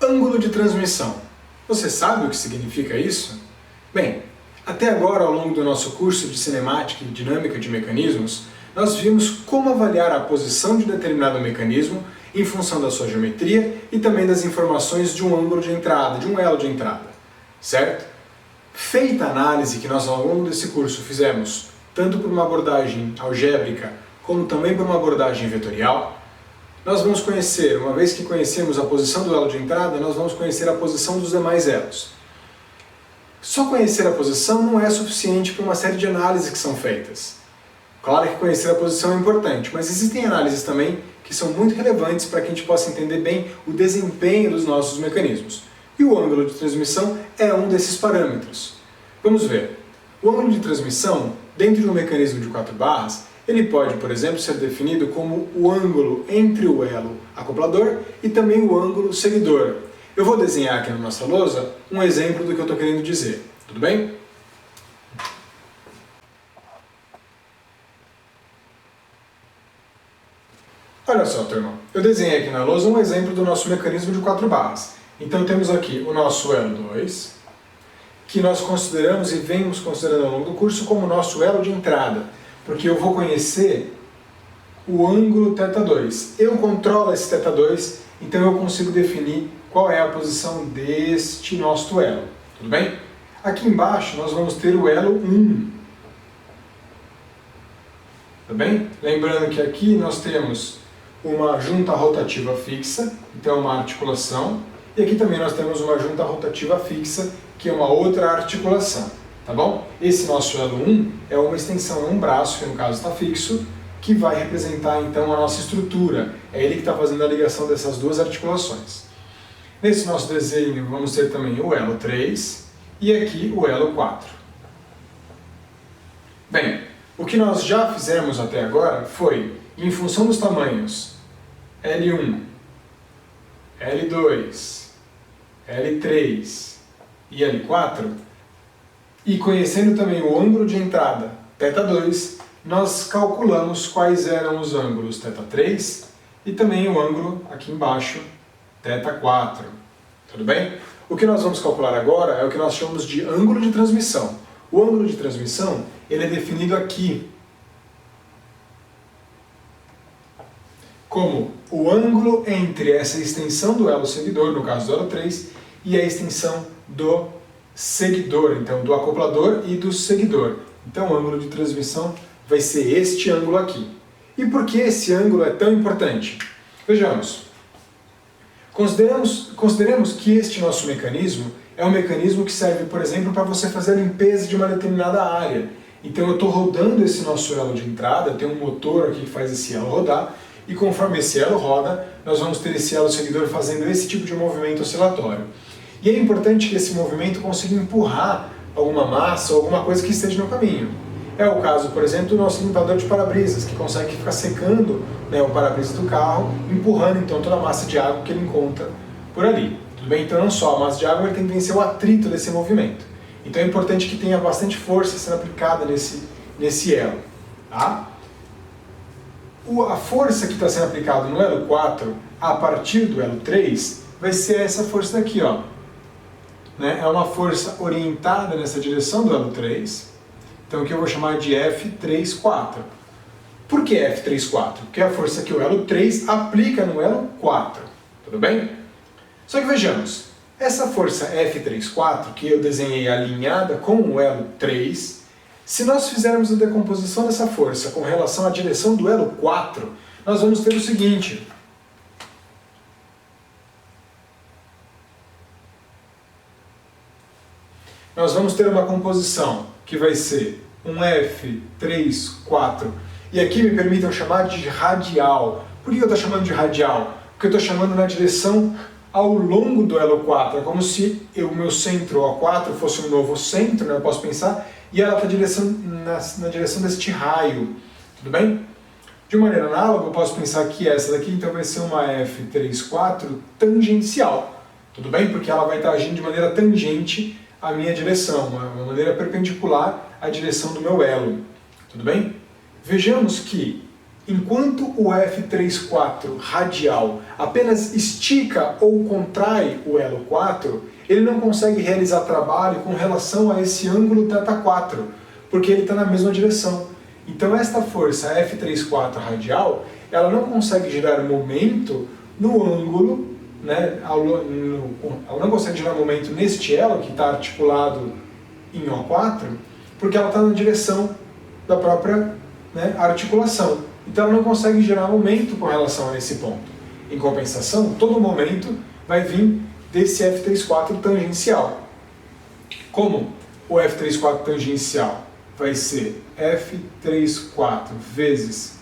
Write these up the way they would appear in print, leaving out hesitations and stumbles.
Ângulo de transmissão. Você sabe o que significa isso? Bem, até agora, ao longo do nosso curso de cinemática e dinâmica de mecanismos, nós vimos como avaliar a posição de determinado mecanismo em função da sua geometria e também das informações de um ângulo de entrada, de um elo de entrada, certo? Feita a análise que nós ao longo desse curso fizemos, tanto por uma abordagem algébrica como também por uma abordagem vetorial, nós vamos conhecer, uma vez que conhecemos a posição do elo de entrada, nós vamos conhecer a posição dos demais elos. Só conhecer a posição não é suficiente para uma série de análises que são feitas. Claro que conhecer a posição é importante, mas existem análises também que são muito relevantes para que a gente possa entender bem o desempenho dos nossos mecanismos. E o ângulo de transmissão é um desses parâmetros. Vamos ver. O ângulo de transmissão, dentro de um mecanismo de 4 barras, ele pode, por exemplo, ser definido como o ângulo entre o elo acoplador e também o ângulo seguidor. Eu vou desenhar aqui na nossa lousa um exemplo do que eu estou querendo dizer. Tudo bem? Olha só, turma. Eu desenhei aqui na lousa um exemplo do nosso mecanismo de 4 barras. Então temos aqui o nosso elo 2, que nós consideramos e vemos considerando ao longo do curso como o nosso elo de entrada, porque eu vou conhecer o ângulo θ2. Eu controlo esse θ2, então eu consigo definir qual é a posição deste nosso elo. Tudo bem? Aqui embaixo nós vamos ter o elo 1. Tudo bem? Lembrando que aqui nós temos uma junta rotativa fixa, então é uma articulação, e aqui também nós temos uma junta rotativa fixa, que é uma outra articulação. Tá bom? Esse nosso elo 1 é uma extensão, é um braço, que no caso está fixo, que vai representar então a nossa estrutura. É ele que está fazendo a ligação dessas duas articulações. Nesse nosso desenho vamos ter também o elo 3 e aqui o elo 4. Bem, o que nós já fizemos até agora foi, em função dos tamanhos L1, L2, L3 e L4, e conhecendo também o ângulo de entrada θ2, nós calculamos quais eram os ângulos θ3 e também o ângulo aqui embaixo θ4. Tudo bem? O que nós vamos calcular agora é o que nós chamamos de ângulo de transmissão. O ângulo de transmissão ele é definido aqui como o ângulo entre essa extensão do elo seguidor, no caso do elo 3, e a extensão do seguidor, então do acoplador e do seguidor. Então o ângulo de transmissão vai ser este ângulo aqui. E por que esse ângulo é tão importante? Vejamos. Consideremos que este nosso mecanismo é um mecanismo que serve, por exemplo, para você fazer a limpeza de uma determinada área. Então eu estou rodando esse nosso elo de entrada, tem um motor aqui que faz esse elo rodar, e conforme esse elo roda, nós vamos ter esse elo seguidor fazendo esse tipo de movimento oscilatório. E é importante que esse movimento consiga empurrar alguma massa ou alguma coisa que esteja no caminho. É o caso, por exemplo, do nosso limpador de para-brisas, que consegue ficar secando, né, o para-brisa do carro, empurrando então toda a massa de água que ele encontra por ali. Tudo bem? Então não só a massa de água, ele tem que vencer o atrito desse movimento. Então é importante que tenha bastante força sendo aplicada nesse elo. Tá? A força que está sendo aplicada no elo 4, a partir do elo 3, vai ser essa força daqui, ó. Né? É uma força orientada nessa direção do elo 3, então aqui eu vou chamar de F34. Por que F34? Porque é a força que o elo 3 aplica no elo 4, tudo bem? Só que vejamos, essa força F34, que eu desenhei alinhada com o elo 3, se nós fizermos a decomposição dessa força com relação à direção do elo 4, nós vamos ter o seguinte. Nós vamos ter uma composição que vai ser um F34, e aqui me permitam chamar de radial. Por que eu estou chamando de radial? Porque eu estou chamando na direção ao longo do elo 4. É como se o meu centro O4 fosse um novo centro, né? Eu posso pensar, e ela está na direção deste raio. Tudo bem? De maneira análoga, eu posso pensar que essa daqui então vai ser uma F34 tangencial. Tudo bem? Porque ela vai estar agindo de maneira tangente à minha direção, uma maneira perpendicular à direção do meu elo. Tudo bem? Vejamos que enquanto o F34 radial apenas estica ou contrai o elo 4, ele não consegue realizar trabalho com relação a esse ângulo θ4, porque ele está na mesma direção. Então esta força F34 radial, ela não consegue gerar momento no ângulo, né, ela não consegue gerar momento neste elo que está articulado em O4, porque ela está na direção da própria, né, articulação. Então ela não consegue gerar momento com relação a esse ponto. Em compensação, todo momento vai vir desse F34 tangencial. Como o F34 tangencial vai ser F34 vezes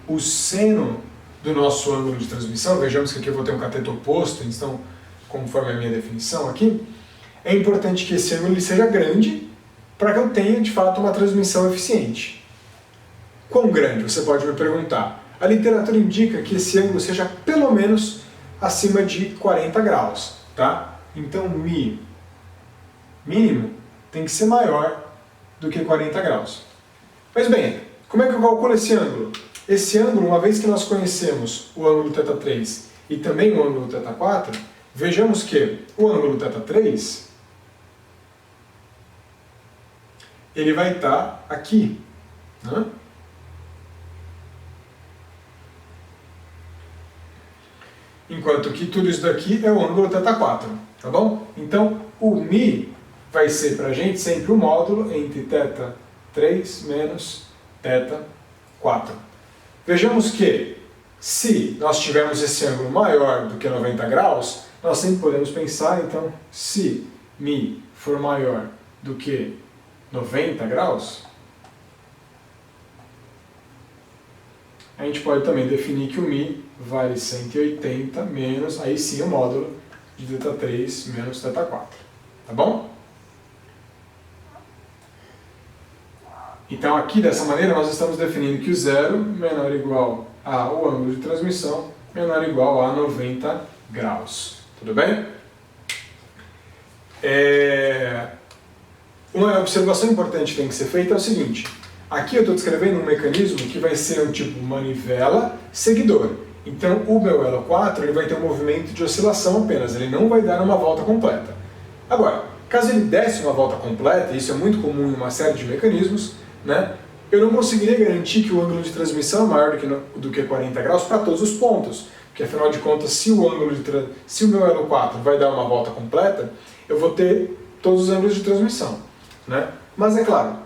o seno do nosso ângulo de transmissão, vejamos que aqui eu vou ter um cateto oposto, então, conforme a minha definição aqui, é importante que esse ângulo seja grande para que eu tenha, de fato, uma transmissão eficiente. Quão grande? Você pode me perguntar. A literatura indica que esse ângulo seja pelo menos acima de 40 graus, tá? Então, Mi mínimo tem que ser maior do que 40 graus. Mas bem, como é que eu calculo esse ângulo? Esse ângulo, uma vez que nós conhecemos o ângulo θ3 e também o ângulo θ4, vejamos que o ângulo θ3 ele vai estar aqui, né? Enquanto que tudo isso daqui é o ângulo θ4, tá bom? Então, o Mi vai ser para a gente sempre o módulo entre θ3 menos θ4. Vejamos que, se nós tivermos esse ângulo maior do que 90 graus, nós sempre podemos pensar, então, se Mi for maior do que 90 graus, a gente pode também definir que o Mi vale 180 menos, aí sim, o módulo de θ3 menos θ4. Tá bom? Então aqui, dessa maneira, nós estamos definindo que o zero menor ou igual ao ângulo de transmissão menor ou igual a 90 graus. Tudo bem? Uma observação importante que tem que ser feita é o seguinte. Aqui eu estou descrevendo um mecanismo que vai ser um tipo manivela seguidor. Então o meu elo 4 ele vai ter um movimento de oscilação apenas, ele não vai dar uma volta completa. Agora, caso ele desse uma volta completa, e isso é muito comum em uma série de mecanismos, né, eu não conseguiria garantir que o ângulo de transmissão é maior do que 40 graus para todos os pontos, porque afinal de contas, se o meu elo 4 vai dar uma volta completa, eu vou ter todos os ângulos de transmissão, né? Mas é claro,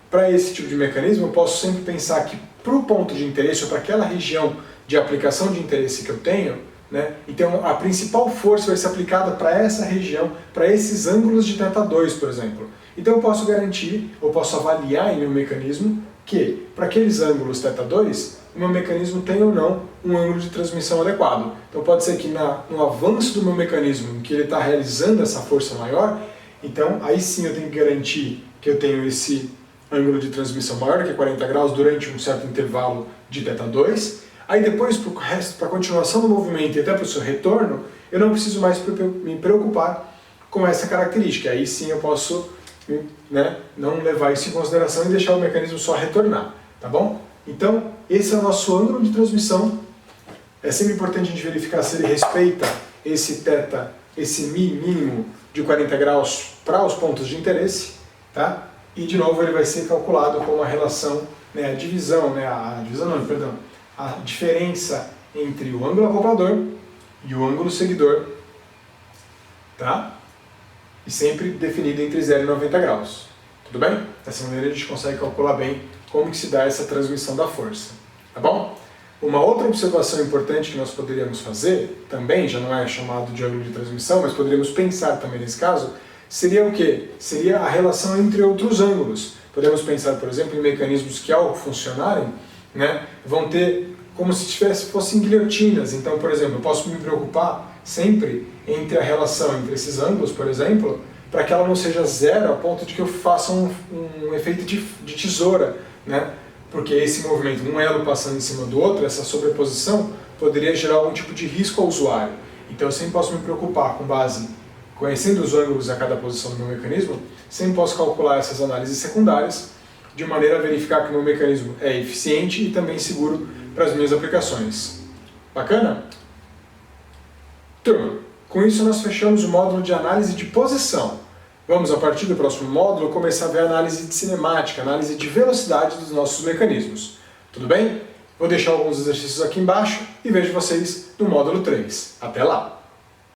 para esse tipo de mecanismo eu posso sempre pensar que para o ponto de interesse ou para aquela região de aplicação de interesse que eu tenho, né, então a principal força vai ser aplicada para essa região, para esses ângulos de θ2, por exemplo. Então eu posso garantir, ou posso avaliar em meu mecanismo que, para aqueles ângulos θ2, o meu mecanismo tem ou não um ângulo de transmissão adequado. Então pode ser que no avanço do meu mecanismo, em que ele está realizando essa força maior, então aí sim eu tenho que garantir que eu tenho esse ângulo de transmissão maior do que 40 graus durante um certo intervalo de θ2. Aí depois, para a continuação do movimento e até para o seu retorno, eu não preciso mais me preocupar com essa característica. Aí sim eu posso, né, não levar isso em consideração e deixar o mecanismo só retornar, tá bom? Então, esse é o nosso ângulo de transmissão. É sempre importante a gente verificar se ele respeita esse θ, esse Mi mínimo de 40 graus para os pontos de interesse, tá? E de novo ele vai ser calculado com uma relação, né, a diferença entre o ângulo acoplador e o ângulo seguidor, tá? E sempre definido entre 0 e 90 graus. Tudo bem? Dessa maneira a gente consegue calcular bem como que se dá essa transmissão da força. Tá bom? Uma outra observação importante que nós poderíamos fazer, também já não é chamado de ângulo de transmissão, mas poderíamos pensar também nesse caso, seria o quê? Seria a relação entre outros ângulos. Podemos pensar, por exemplo, em mecanismos que ao funcionarem, né, vão ter como se fossem guilhotinas. Então, por exemplo, eu posso me preocupar sempre entre a relação entre esses ângulos, por exemplo, para que ela não seja zero a ponto de que eu faça um efeito de tesoura, né? Porque esse movimento, um elo passando em cima do outro, essa sobreposição, poderia gerar algum tipo de risco ao usuário. Então eu sempre posso me preocupar com base, conhecendo os ângulos a cada posição do meu mecanismo, sempre posso calcular essas análises secundárias, de maneira a verificar que o meu mecanismo é eficiente e também seguro para as minhas aplicações. Bacana? Turma, com isso nós fechamos o módulo de análise de posição. Vamos, a partir do próximo módulo, começar a ver a análise de cinemática, análise de velocidade dos nossos mecanismos. Tudo bem? Vou deixar alguns exercícios aqui embaixo e vejo vocês no módulo 3. Até lá!